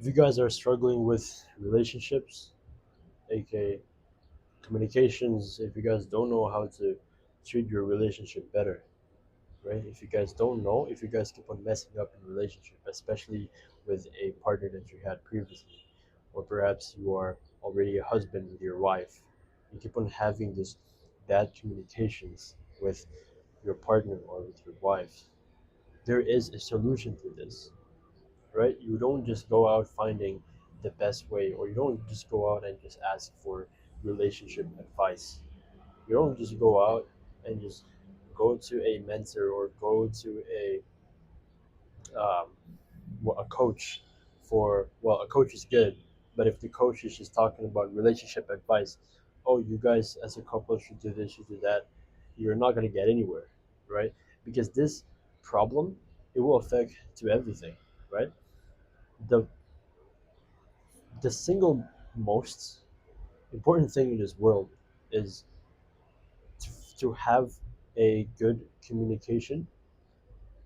If you guys are struggling with relationships, aka communications, if you guys don't know how to treat your relationship better, right? If you guys don't know, if you guys keep on messing up in relationship, especially with a partner that you had previously, or perhaps you are already a husband with your wife, you keep on having this bad communications with your partner or with your wife, there is a solution to this, right? You don't just go out finding the best way, or you don't just go out and just ask for relationship advice. You don't just go out and just go to a mentor or go to um, a coach for, well, a coach is good, but if the coach is just talking about relationship advice, oh, you guys as a couple should do this, should do that, you're not going to get anywhere, right? Because this problem, it will affect to everything, right? The the single most important thing in this world is to have a good communication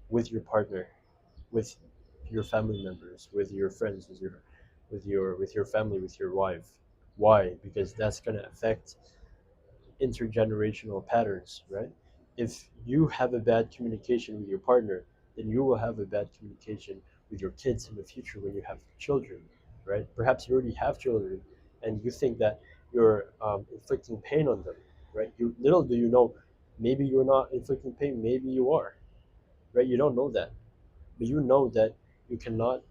with your partner, with your family members, with your friends, with your family, with your wife. Why? Because that's gonna affect intergenerational patterns, right? If you have a bad communication with your partner, then you will have a bad communication with your kids in the future when you have children, right? Perhaps you already have children, and you think that you're inflicting pain on them, right? You little do you know, maybe you're not inflicting pain, maybe you are, right? You don't know that, but you know that you cannot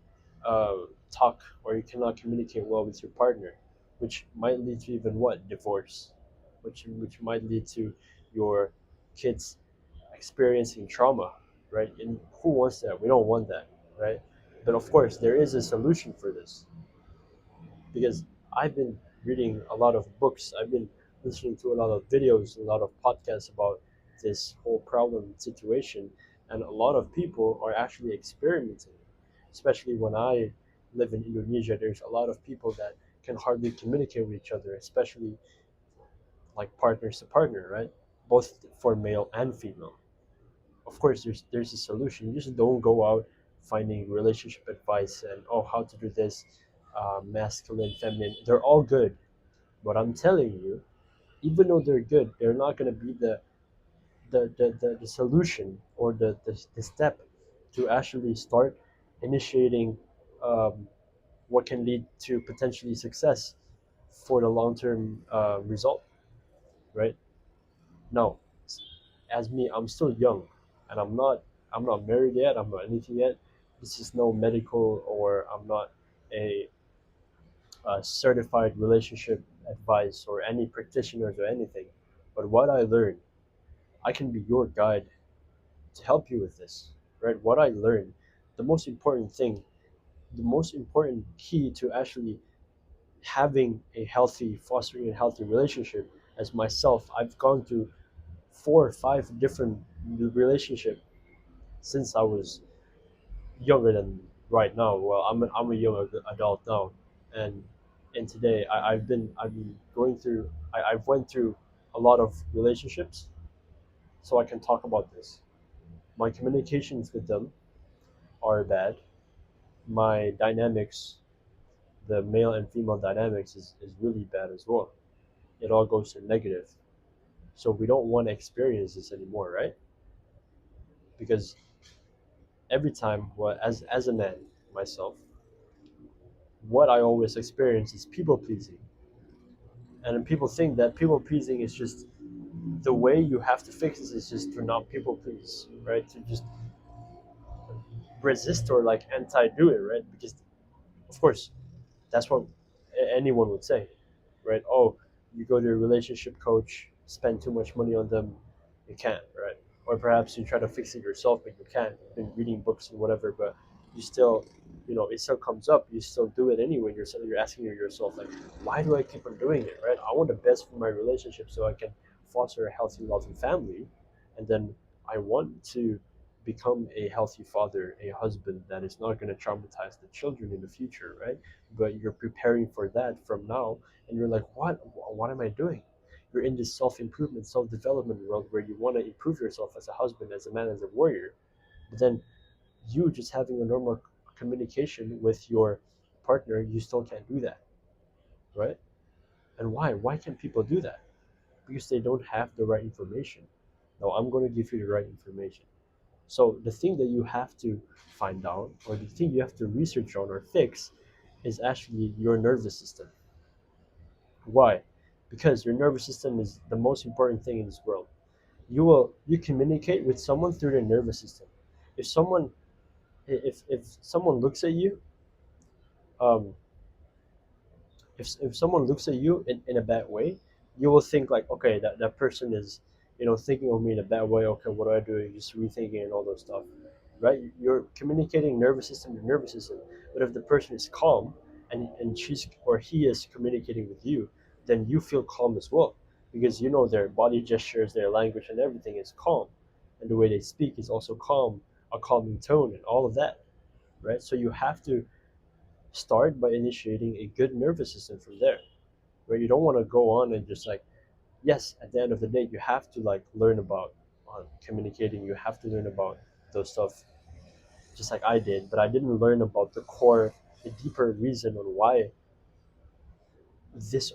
talk or you cannot communicate well with your partner, which might lead to even what, divorce, which might lead to your kids experiencing trauma, right? And who wants that? We don't want that, right? But of course, there is a solution for this, because I've been reading a lot of books, I've been listening to a lot of videos, a lot of podcasts about this whole problem situation, and a lot of people are actually experimenting. Especially when I live in Indonesia, there's a lot of people that can hardly communicate with each other, especially like partners to partner, right? Both for male and female. Of course, there's a solution. You just don't go out finding relationship advice and, oh, how to do this, masculine, feminine. They're all good, but I'm telling you, even though they're good, they're not gonna be the solution, or the step to actually start initiating um, what can lead to potentially success for the long term result, right? Now, as me, I'm still young, and I'm not married yet. I'm not anything yet. This is no medical, or I'm not a, certified relationship advice or any practitioners or anything. But what I learned, I can be your guide to help you with this, right? What I learned, the most important thing, the most important key to actually having a healthy, fostering a healthy relationship. As myself, I've gone through 4 or 5 different relationship since I was younger than right now. Well, I'm a young adult now, and today I've been going through, I've went through a lot of relationships, so I can talk about this. My communications with them are bad. My dynamics, the male and female dynamics, is really bad as well. It all goes to negative. So we don't want to experience this anymore, right? Because every time, well, as a man myself, what I always experience is people pleasing. And then people think that people pleasing is just the way you have to fix this, is just to not people please, right? To just resist or like anti do it, right? Because of course that's what anyone would say, right? Oh, you go to a relationship coach, spend too much money on them, you can't, right? Or perhaps you try to fix it yourself, but you can't. You've been reading books and whatever, but you still, it still comes up. You still do it anyway. You're asking yourself like, why do I keep on doing it, right? I want the best for my relationship so I can foster a healthy, loving family, and then I want to become a healthy father, a husband that is not going to traumatize the children in the future, right? But you're preparing for that from now, and you're like, what am I doing? You're in this self-improvement, self-development world where you want to improve yourself as a husband, as a man, as a warrior, but then you just having a normal communication with your partner, you still can't do that, right? And why? Why can't people do that? Because they don't have the right information. Now, I'm going to give you the right information. So, the thing that you have to find out, or the thing you have to research on or fix, is actually your nervous system. Why? Because your nervous system is the most important thing in this world. You communicate with someone through their nervous system. If someone if someone looks at you, um, if someone looks at you in a bad way, you will think like, okay, that person is, thinking of me in a bad way. Okay, what do I do? You're just rethinking and all those stuff, right? You're communicating nervous system to nervous system. But if the person is calm and she's or he is communicating with you, then you feel calm as well, because you know their body gestures, their language, and everything is calm, and the way they speak is also calm, a calming tone, and all of that, right? So you have to start by initiating a good nervous system from there, right? You don't want to go on and just like, yes, at the end of the day, you have to like learn about communicating. You have to learn about those stuff, just like I did. But I didn't learn about the core, the deeper reason on why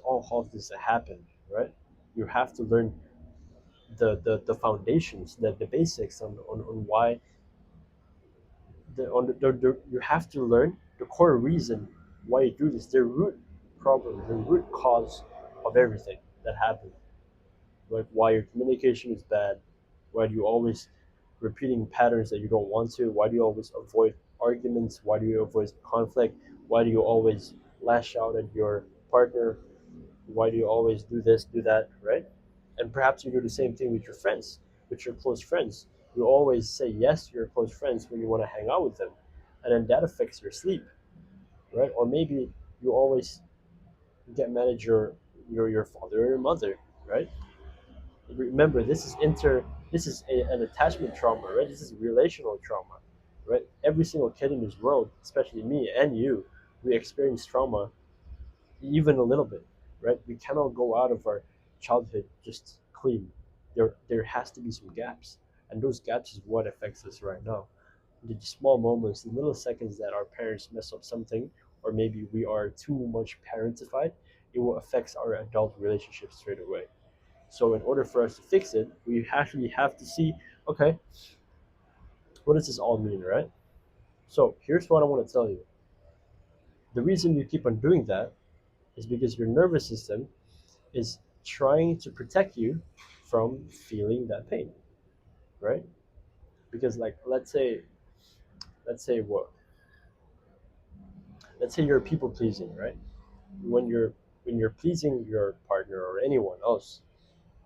all of this happened, right? You have to learn the foundations, the basics on why you have to learn the core reason why you do this, the root problem, the root cause of everything that happened. Like why your communication is bad, why do you always repeating patterns that you don't want to, why do you always avoid arguments, why do you avoid conflict, why do you always lash out at your partner, why do you always do this, do that, right? And perhaps you do the same thing with your friends, with your close friends. You always say yes to your close friends when you want to hang out with them, and then that affects your sleep, right? Or maybe you always get mad at your father or your mother, right? Remember, this is an attachment trauma, right? This is relational trauma, right? Every single kid in this world, especially me and you, we experience trauma, even a little bit, right? We cannot go out of our childhood just clean. There has to be some gaps, and those gaps is what affects us right now. The small moments, the milliseconds that our parents mess up something, or maybe we are too much parentified, it will affect our adult relationships straight away. So in order for us to fix it, we actually have to see, okay, what does this all mean, right? So here's what I want to tell you. The reason you keep on doing that is because your nervous system is trying to protect you from feeling that pain, right? Because like let's say what let's say you're people pleasing, right? When you're pleasing your partner or anyone else,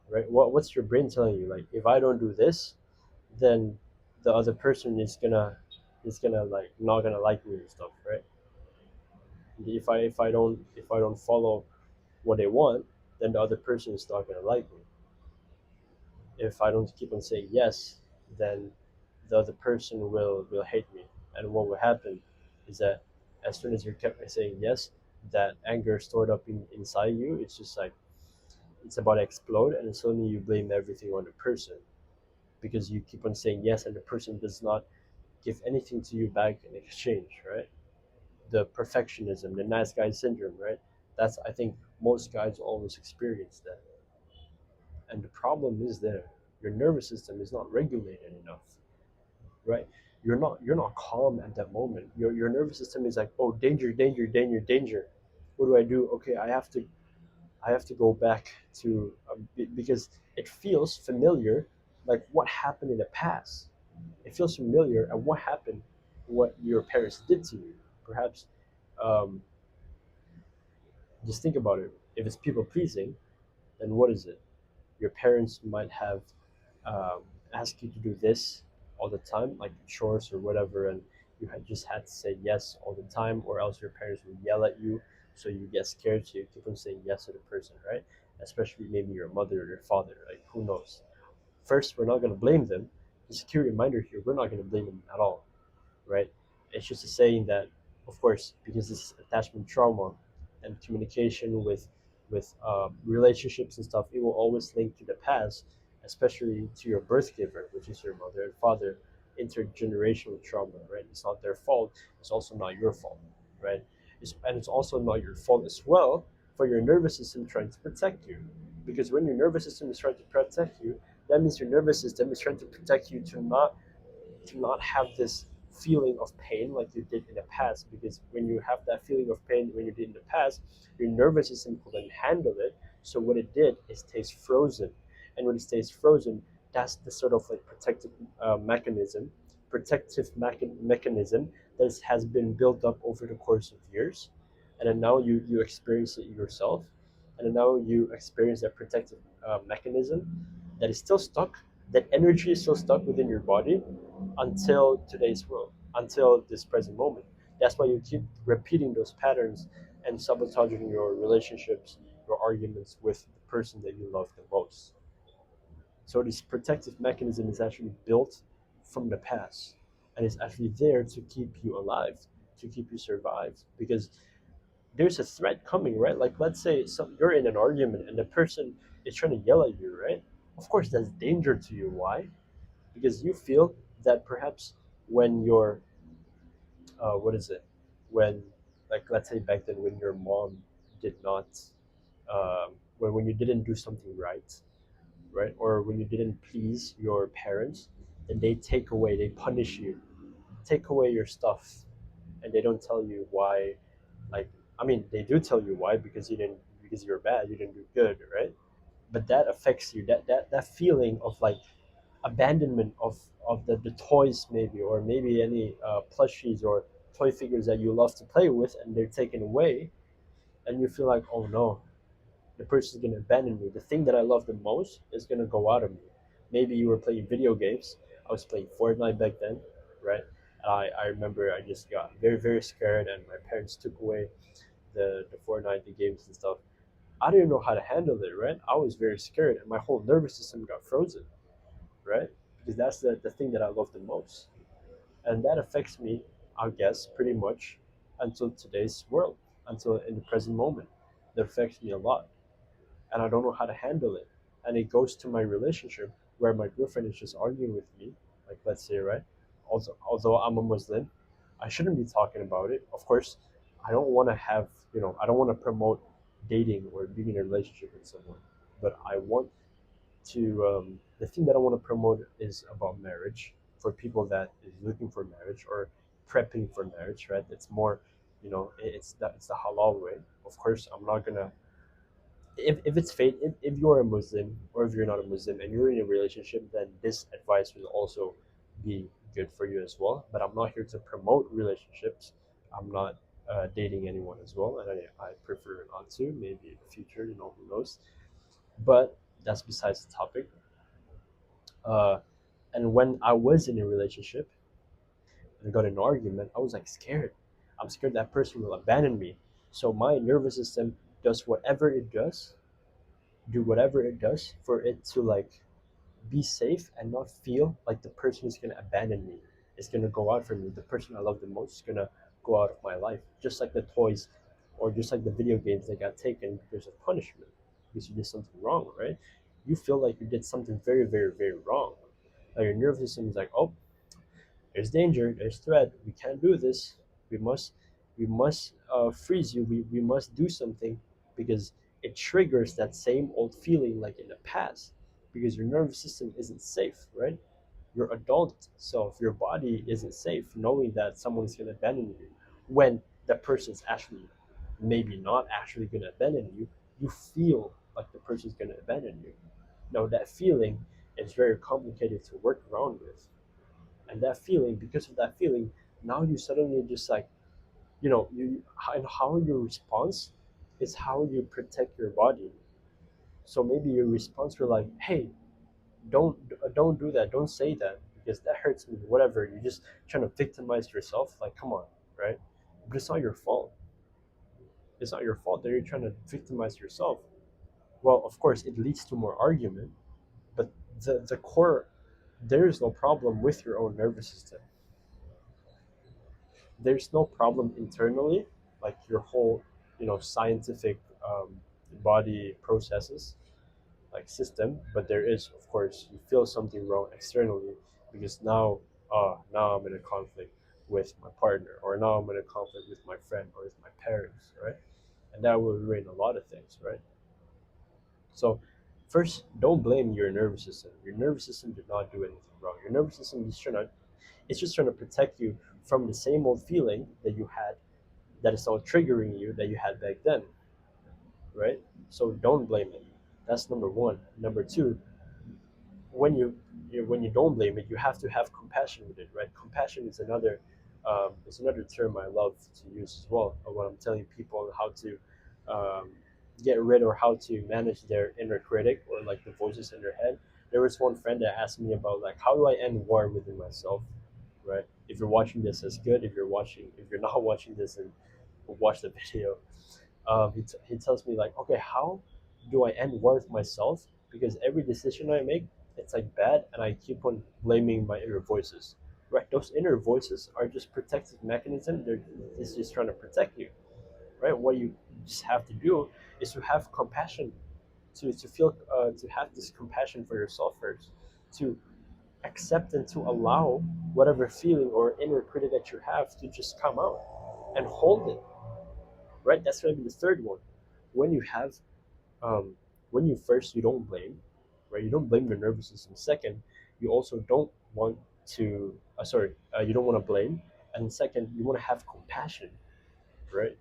right? What's your brain telling you? Like if I don't do this, then the other person is gonna like not gonna like me and stuff, right? If I don't follow what they want, then the other person is not gonna like me. If I don't keep on saying yes, then the other person will hate me. And what will happen is that as soon as you kept saying yes, that anger stored up inside you, it's just like it's about to explode, and suddenly you blame everything on the person because you keep on saying yes, and the person does not give anything to you back in exchange, right? The perfectionism, the nice guy syndrome, right? That's I think most guys always experience that. And the problem is there. Your nervous system is not regulated enough, right? You're not calm at that moment. Your nervous system is like, oh, danger, danger, danger, danger. What do I do? Okay, I have to go back to because it feels familiar, like what happened in the past. It feels familiar and what happened, what your parents did to you. Perhaps um, just think about it. If it's people pleasing, then what is it? Your parents might have um, asked you to do this all the time, like chores or whatever, and you had just had to say yes all the time, or else your parents would yell at you, so you get scared, so you keep on saying yes to the person, right? Especially maybe your mother or your father, like who knows? First, we're not going to blame them. Just a key reminder here: we're not going to blame them at all, right? It's just a saying that, of course, because this is attachment trauma and communication with relationships and stuff, it will always link to the past, especially to your birth giver, which is your mother and father. Intergenerational trauma, right? It's not their fault. It's also not your fault, right? And it's also not your fault as well for your nervous system trying to protect you. Because when your nervous system is trying to protect you, that means your nervous system is trying to protect you to not have this feeling of pain like you did in the past. Because when you have that feeling of pain when you did in the past, your nervous system couldn't handle it. So what it did is stays frozen, and when it stays frozen, that's the sort of like mechanism that has been built up over the course of years, and then now you experience it yourself, and then now you experience that protective mechanism that is still stuck. That energy is still stuck within your body until today's world, until this present moment. That's why you keep repeating those patterns and sabotaging your relationships, your arguments with the person that you love the most. So this protective mechanism is actually built from the past, and it's actually there to keep you alive, to keep you survived. Because there's a threat coming, right? Like let's say you're in an argument and the person is trying to yell at you, right? Of course, that's danger to you. Why? Because you feel that perhaps when you're what is it when, like let's say back then when your mom did not when you didn't do something right, right, or when you didn't please your parents, then they take away, they punish you, take away your stuff, and they don't tell you why. Like, I mean, they do tell you why, because you didn't, because you're bad, you didn't do good, right? But that affects you, that feeling of like abandonment of the toys, maybe, or maybe any plushies or toy figures that you love to play with, and they're taken away, and you feel like, oh no, the person's gonna abandon me. The thing that I love the most is gonna go out of me. Maybe you were playing video games. I was playing Fortnite back then, right? I remember I just got very, very scared, and my parents took away the Fortnite, the games and stuff. I didn't know how to handle it, right? I was very scared, and my whole nervous system got frozen, right? Because that's the thing that I love the most. And that affects me, I guess, pretty much until today's world, until in the present moment. That affects me a lot, and I don't know how to handle it. And it goes to my relationship where my girlfriend is just arguing with me, like let's say, right? Also, although I'm a Muslim, I shouldn't be talking about it. Of course, I don't want to have, I don't want to promote dating or being in a relationship with someone, but I want to. The thing that I want to promote is about marriage for people that is looking for marriage or prepping for marriage, right? It's more, it's the halal way. Of course, I'm not gonna, if it's fate, if you're a Muslim or if you're not a Muslim and you're in a relationship, then this advice will also be good for you as well. But I'm not here to promote relationships. I'm not dating anyone as well, and I prefer not to. Maybe in the future, who knows. But that's besides the topic. Uh, and when I was in a relationship and got in an argument, I was like scared. I'm scared that person will abandon me. So my nervous system does whatever it does, do whatever it does for it to like be safe and not feel like the person is gonna abandon me. It's gonna go out for me. The person I love the most is gonna go out of my life. Just like the toys or just like the video games that got taken because of punishment. Because you did something wrong, right? You feel like you did something very, very, very wrong. Like your nervous system is like, oh, there's danger, there's threat, we can't do this. We must freeze you. We must do something, because it triggers that same old feeling like in the past, because your nervous system isn't safe, right? Your adult self, your body isn't safe knowing that someone's going to abandon you when that person's actually maybe not actually going to abandon you. You feel like the person's going to abandon you. Now that feeling is very complicated to work around with, and that feeling, because of that feeling, now you suddenly just like, and how your response is how you protect your body. So maybe your response were like, hey, don't do that, don't say that, because that hurts me, whatever. You're just trying to victimize yourself, like, come on, right? But it's not your fault. It's not your fault that you're trying to victimize yourself. Well, of course it leads to more argument, but the core, there is no problem with your own nervous system. There's no problem internally, like your whole, scientific body processes, like system. But there is, of course, you feel something wrong externally, because now I'm in a conflict. with my partner, or now I'm in a conflict with my friend or with my parents, right? And that will ruin a lot of things, right? So, first, don't blame your nervous system. Your nervous system did not do anything wrong. Your nervous system is it's just trying to protect you from the same old feeling that you had, that is all triggering you, that you had back then, right? So don't blame it. That's number one. Number two, when when you don't blame it, you have to have compassion with it, right? Compassion is another term I love to use as well when I'm telling people on how to um, get rid or how to manage their inner critic or like the voices in their head. There was one friend that asked me about like how do I end war within myself, right? If you're watching this, that's good. If you're not watching this, and watch the video. He tells me like, okay, how do I end war with myself? Because every decision I make, it's like bad, and I keep on blaming my inner voices. Right? Those inner voices are just protective mechanism. They're it's just trying to protect you. Right? What you just have to do is to have compassion, to have this compassion for yourself first, to accept and to allow whatever feeling or inner critic that you have to just come out and hold it. Right? That's going to be the third one. When you have um, when you first you don't blame, right? You don't blame your nervous system. Second, you also don't want to you don't want to blame, and second, you want to have compassion, right?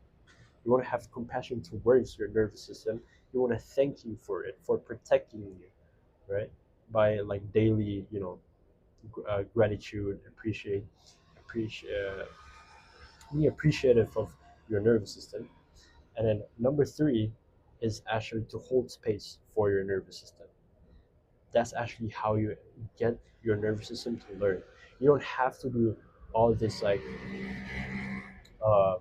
You want to have compassion towards your nervous system. You want to thank you for it, for protecting you, right? By like daily, gratitude, appreciate be appreciative of your nervous system. And then number three is actually to hold space for your nervous system. That's actually how you get your nervous system to learn. You don't have to do all this like uh,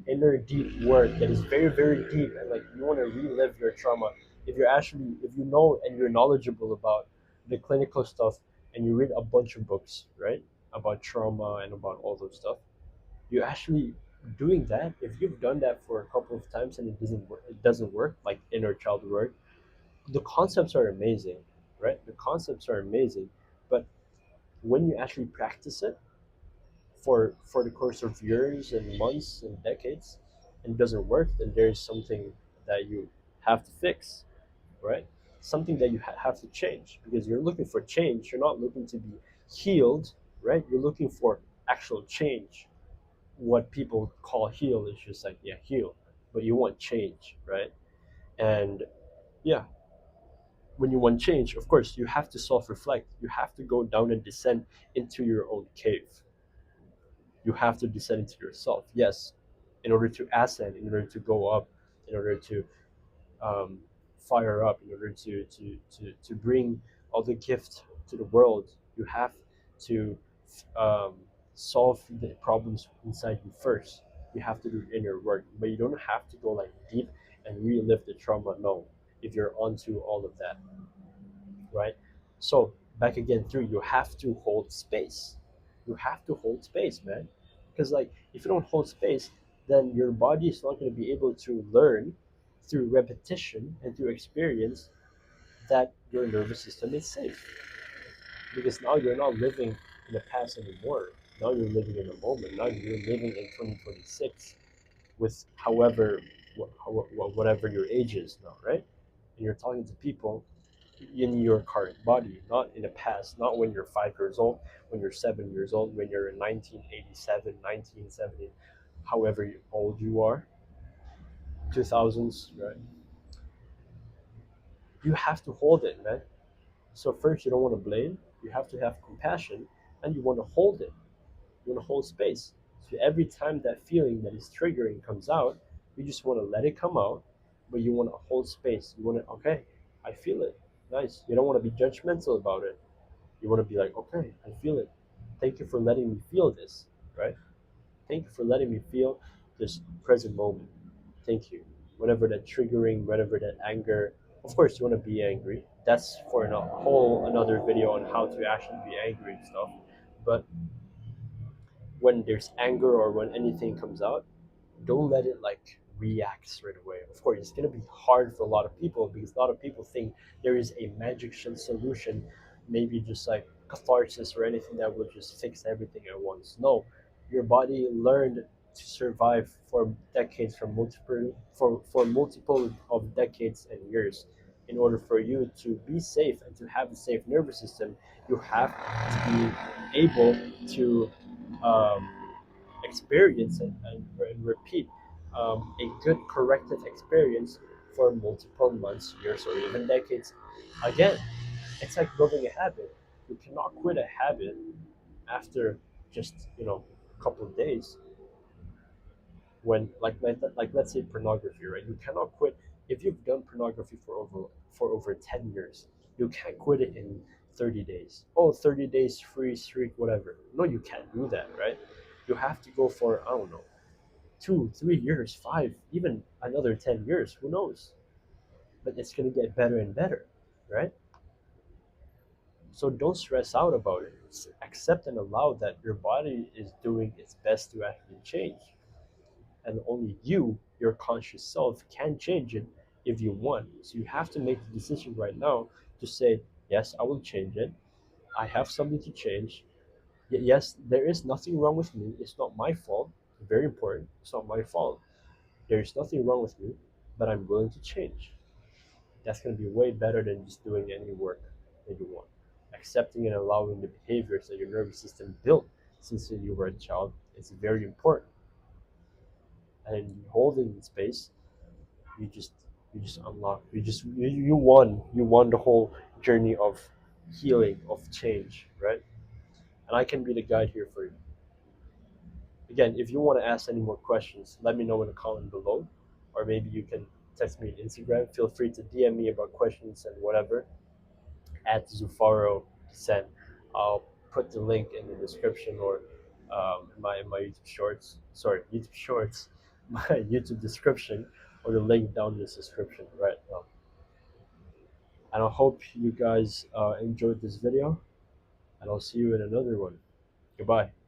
inner deep work that is very very deep, and like you want to relive your trauma. If you know and you're knowledgeable about the clinical stuff, and you read a bunch of books, right, about trauma and about all those stuff, you actually doing that. If you've done that for a couple of times and it doesn't work, like inner child work, the concepts are amazing, right? The concepts are amazing, but when you actually practice it for the course of years and months and decades, and it doesn't work, then there's something that you have to fix, right? Something that you have to change, because you're looking for change. You're not looking to be healed, right? You're looking for actual change. What people call heal is just like, yeah, heal, but you want change, right? And yeah, when you want change, of course, you have to self reflect. You have to go down and descend into your own cave. You have to descend into yourself, yes, in order to ascend, in order to go up, in order to um, fire up, in order to bring all the gift to the world. You have to um, solve the problems inside you first. You have to do inner work, but you don't have to go like deep and relive the trauma. No, if you're onto all of that, right? So back again through, you have to hold space. You have to hold space, man. Because like if you don't hold space, then your body is not going to be able to learn through repetition and through experience that your nervous system is safe. Because now you're not living in the past anymore. Now you're living in the moment. Now you're living in 2026 with whatever your age is now, right? And you're talking to people in your current body, not in the past, not when you're 5 years old, when you're 7 years old, when you're in 1987, 1970, however old you are, 2000s, right? You have to hold it, man. So first, you don't want to blame. You have to have compassion, and you want to hold it. You want to hold space. So every time that feeling that is triggering comes out, you just want to let it come out, but you want to hold space. You want to, okay, I feel it. Nice. You don't want to be judgmental about it. You want to be like, okay, I feel it. Thank you for letting me feel this, right? Thank you for letting me feel this present moment. Thank you. Whatever that triggering, whatever that anger, of course you want to be angry. That's for a whole another video on how to actually be angry and stuff. But when there's anger or when anything comes out, don't let it like react straight away. Of course, it's gonna be hard for a lot of people because a lot of people think there is a magic solution, maybe just like catharsis or anything that will just fix everything at once. No, Your body learned to survive for decades, for multiple of decades and years. In order for you to be safe and to have a safe nervous system, you have to be able to um, experience and repeat a good corrective experience for multiple months, years, or even decades. Again, it's like building a habit. You cannot quit a habit after just a couple of days. When like let's say pornography, right? You cannot quit if you've done pornography for over 10 years. You can't quit it in 30 days. Oh, 30 days free streak, whatever. No, you can't do that, right? You have to go for, I don't know, 2 3 years, five, even another 10 years, who knows? But it's going to get better and better, right? So don't stress out about it. Accept and allow that your body is doing its best to actually change. And only you, your conscious self, can change it if you want. So you have to make the decision right now to say, yes, I will change it. I have something to change. Yes, there is nothing wrong with me. It's not my fault. Very important. It's not my fault. There is nothing wrong with me, but I'm willing to change. That's going to be way better than just doing any work that you want. Accepting and allowing the behaviors that your nervous system built since you were a child is very important. And holding the space, you just you just unlock. You won the whole journey of healing, of change, right? And I can be the guide here for you. Again, if you want to ask any more questions, let me know in the comment below, or maybe you can text me on Instagram. Feel free to DM me about questions and whatever at Zufaro Descent. I'll put the link in the description, or my YouTube shorts. Sorry, YouTube shorts, my YouTube description, or the link down in the description right now. And I hope you guys enjoyed this video, and I'll see you in another one. Goodbye.